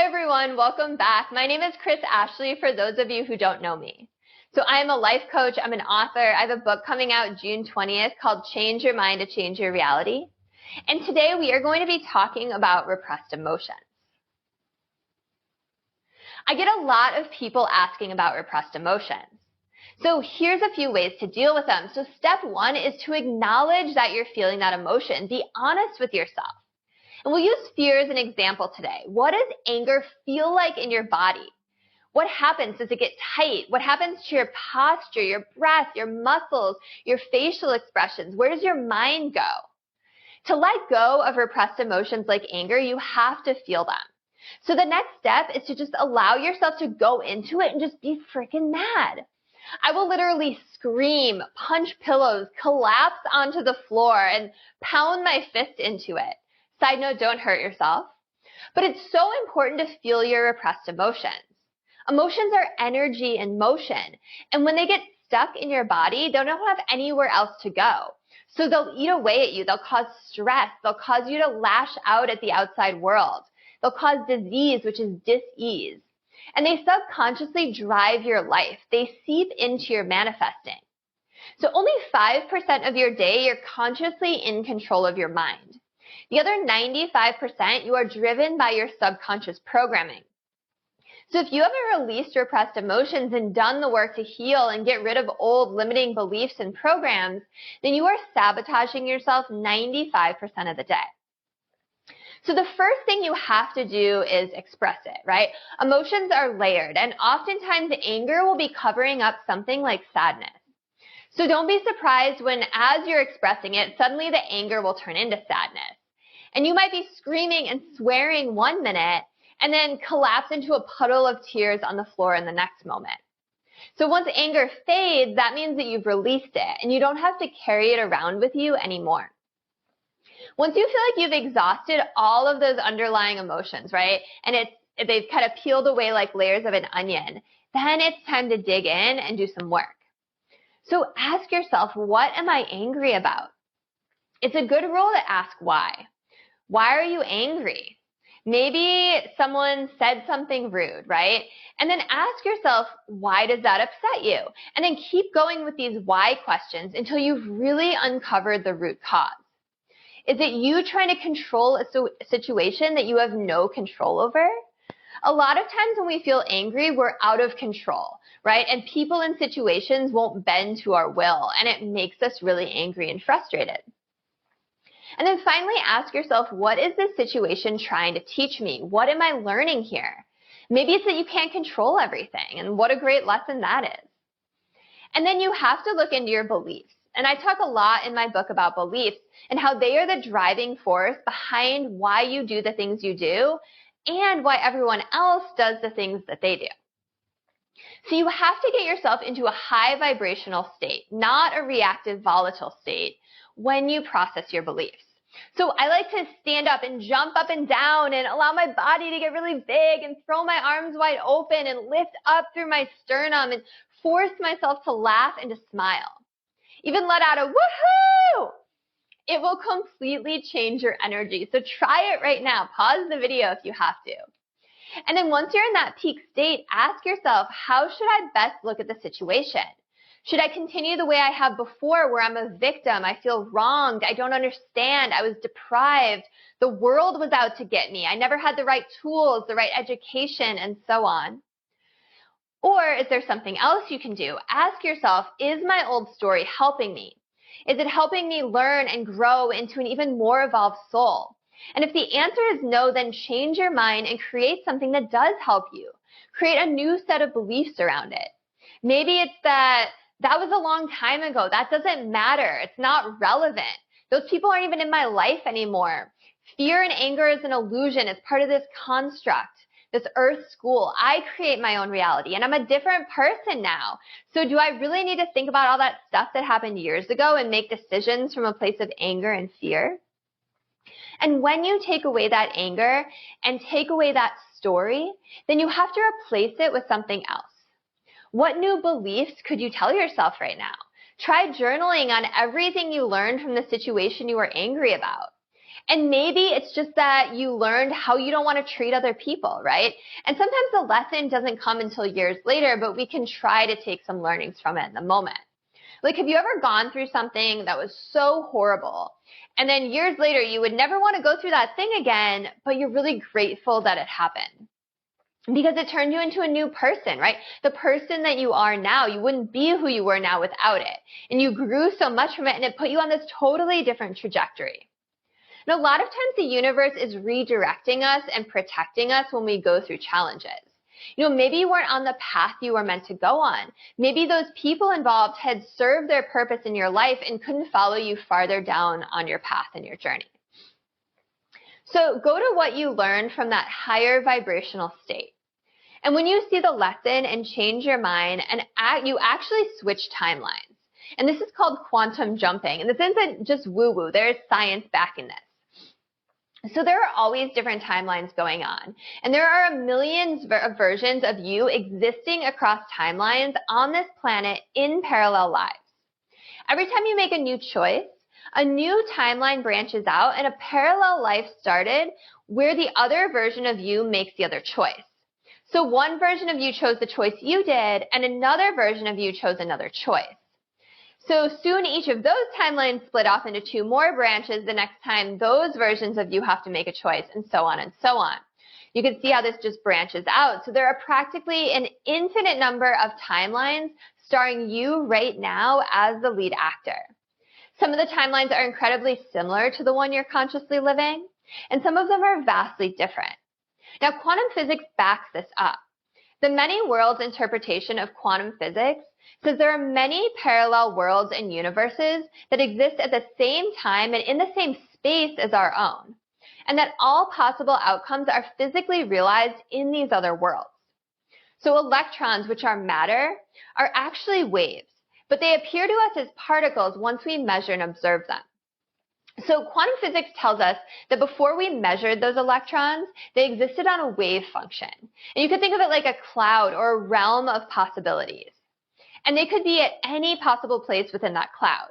everyone, welcome back. My name is Chris Ashley for those of you who don't know me. So I am a life coach, I'm an author, I have a book coming out June 20th called Change Your Mind to Change Your Reality. And today we are going to be talking about repressed emotions. I get a lot of people asking about repressed emotions. So here's a few ways to deal with them. So step one is to acknowledge that you're feeling that emotion. Be honest with yourself. And we'll use fear as an example today. What does anger feel like in your body? What happens? Does it get tight? What happens to your posture, your breath, your muscles, your facial expressions? Where does your mind go? To let go of repressed emotions like anger, you have to feel them. So the next step is to just allow yourself to go into it and just be freaking mad. I will literally scream, punch pillows, collapse onto the floor, and pound my fist into it. Side note, don't hurt yourself. But it's so important to feel your repressed emotions. Emotions are energy in motion. And when they get stuck in your body, they don't have anywhere else to go. So they'll eat away at you. They'll cause stress. They'll cause you to lash out at the outside world. They'll cause disease, which is dis-ease. And they subconsciously drive your life. They seep into your manifesting. So only 5% of your day, you're consciously in control of your mind. The other 95%, you are driven by your subconscious programming. So if you haven't released repressed emotions and done the work to heal and get rid of old limiting beliefs and programs, then you are sabotaging yourself 95% of the day. So the first thing you have to do is express it, right? Emotions are layered, and oftentimes anger will be covering up something like sadness. So don't be surprised when, as you're expressing it, suddenly the anger will turn into sadness. And you might be screaming and swearing one minute and then collapse into a puddle of tears on the floor in the next moment. So once anger fades, that means that you've released it and you don't have to carry it around with you anymore. Once you feel like you've exhausted all of those underlying emotions, right, and they've kind of peeled away like layers of an onion, then it's time to dig in and do some work. So ask yourself, what am I angry about? It's a good rule to ask why. Why are you angry? Maybe someone said something rude, right? And then ask yourself, why does that upset you? And then keep going with these why questions until you've really uncovered the root cause. Is it you trying to control a situation that you have no control over? A lot of times when we feel angry, we're out of control, right? And people and situations won't bend to our will, and it makes us really angry and frustrated. And then finally ask yourself, what is this situation trying to teach me? What am I learning here? Maybe it's that you can't control everything, and what a great lesson that is. And then you have to look into your beliefs. And I talk a lot in my book about beliefs and how they are the driving force behind why you do the things you do and why everyone else does the things that they do. So you have to get yourself into a high vibrational state, not a reactive volatile state, when you process your beliefs. So I like to stand up and jump up and down and allow my body to get really big and throw my arms wide open and lift up through my sternum and force myself to laugh and to smile. Even let out a woohoo! It will completely change your energy. So try it right now. Pause the video if you have to. And then once you're in that peak state, ask yourself, how should I best look at the situation? Should I continue the way I have before where I'm a victim? I feel wronged. I don't understand. I was deprived. The world was out to get me. I never had the right tools, the right education, and so on. Or is there something else you can do? Ask yourself, is my old story helping me? Is it helping me learn and grow into an even more evolved soul? And if the answer is no, then change your mind and create something that does help you. Create a new set of beliefs around it. Maybe it's that was a long time ago. That doesn't matter. It's not relevant. Those people aren't even in my life anymore. Fear and anger is an illusion. It's part of this construct, this earth school. I create my own reality and I'm a different person now. So do I really need to think about all that stuff that happened years ago and make decisions from a place of anger and fear? And when you take away that anger and take away that story, then you have to replace it with something else. What new beliefs could you tell yourself right now? Try journaling on everything you learned from the situation you were angry about. And maybe it's just that you learned how you don't want to treat other people, right? And sometimes the lesson doesn't come until years later, but we can try to take some learnings from it in the moment. Like, have you ever gone through something that was so horrible, and then years later you would never want to go through that thing again, but you're really grateful that it happened? Because it turned you into a new person, right? The person that you are now, you wouldn't be who you were now without it. And you grew so much from it, and it put you on this totally different trajectory. And a lot of times the universe is redirecting us and protecting us when we go through challenges. Maybe you weren't on the path you were meant to go on. Maybe those people involved had served their purpose in your life and couldn't follow you farther down on your path and your journey. So go to what you learned from that higher vibrational state. And when you see the lesson and change your mind, and you actually switch timelines. And this is called quantum jumping. And this isn't just woo-woo. There is science backing this. So there are always different timelines going on. And there are millions of versions of you existing across timelines on this planet in parallel lives. Every time you make a new choice, a new timeline branches out and a parallel life started where the other version of you makes the other choice. So one version of you chose the choice you did, and another version of you chose another choice. So soon each of those timelines split off into two more branches the next time those versions of you have to make a choice, and so on and so on. You can see how this just branches out. So there are practically an infinite number of timelines starring you right now as the lead actor. Some of the timelines are incredibly similar to the one you're consciously living, and some of them are vastly different. Now, quantum physics backs this up. The many worlds interpretation of quantum physics says there are many parallel worlds and universes that exist at the same time and in the same space as our own, and that all possible outcomes are physically realized in these other worlds. So electrons, which are matter, are actually waves, but they appear to us as particles once we measure and observe them. So quantum physics tells us that before we measured those electrons, they existed on a wave function. And you could think of it like a cloud or a realm of possibilities. And they could be at any possible place within that cloud.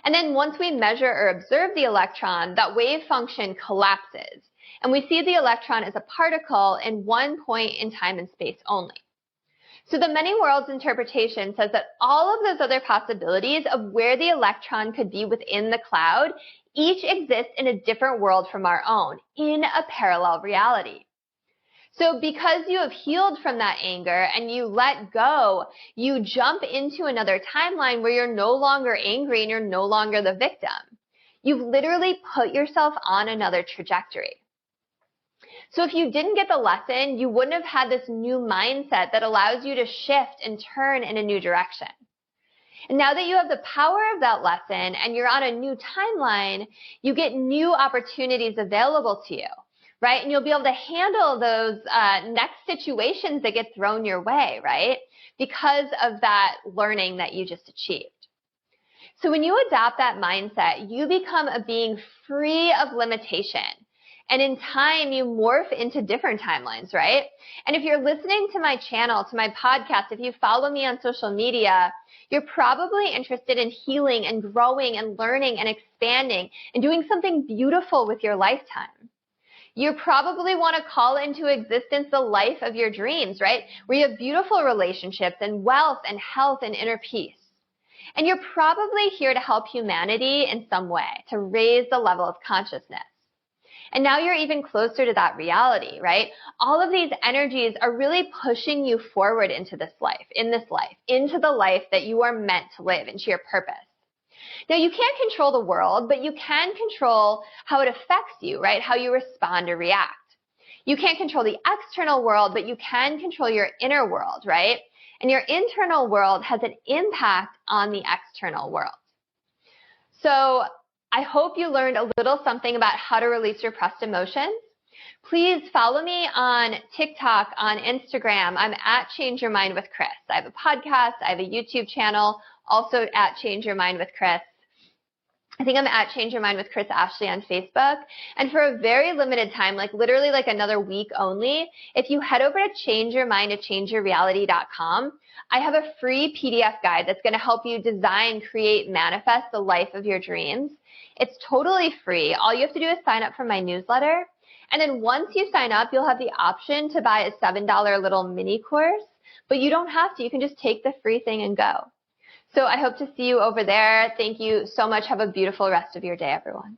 And then once we measure or observe the electron, that wave function collapses. And we see the electron as a particle in one point in time and space only. So the many worlds interpretation says that all of those other possibilities of where the electron could be within the cloud each exist in a different world from our own, in a parallel reality. So because you have healed from that anger and you let go, you jump into another timeline where you're no longer angry and you're no longer the victim. You've literally put yourself on another trajectory. So if you didn't get the lesson, you wouldn't have had this new mindset that allows you to shift and turn in a new direction. And now that you have the power of that lesson and you're on a new timeline, you get new opportunities available to you, right? And you'll be able to handle those next situations that get thrown your way, right? Because of that learning that you just achieved. So when you adopt that mindset, you become a being free of limitation. And in time, you morph into different timelines, right? And if you're listening to my channel, to my podcast, if you follow me on social media, you're probably interested in healing and growing and learning and expanding and doing something beautiful with your lifetime. You probably want to call into existence the life of your dreams, right? Where you have beautiful relationships and wealth and health and inner peace. And you're probably here to help humanity in some way, to raise the level of consciousness. And now you're even closer to that reality, right? All of these energies are really pushing you forward into this life, into the life that you are meant to live, into your purpose. Now, you can't control the world, but you can control how it affects you, right? How you respond or react. You can't control the external world, but you can control your inner world, right? And your internal world has an impact on the external world. So I hope you learned a little something about how to release repressed emotions. Please follow me on TikTok, on Instagram. I'm at Change Your Mind with Chris. I have a podcast. I have a YouTube channel, also at Change Your Mind with Chris. I think I'm at Change Your Mind with Chris Ashley on Facebook. And for a very limited time, literally another week only, if you head over to changeyourmind@changeyourreality.com, I have a free PDF guide that's going to help you design, create, manifest the life of your dreams It's totally free. All you have to do is sign up for my newsletter. And then once you sign up, you'll have the option to buy a $7 little mini course, but you don't have to. You can just take the free thing and go. So I hope to see you over there. Thank you so much. Have a beautiful rest of your day, everyone.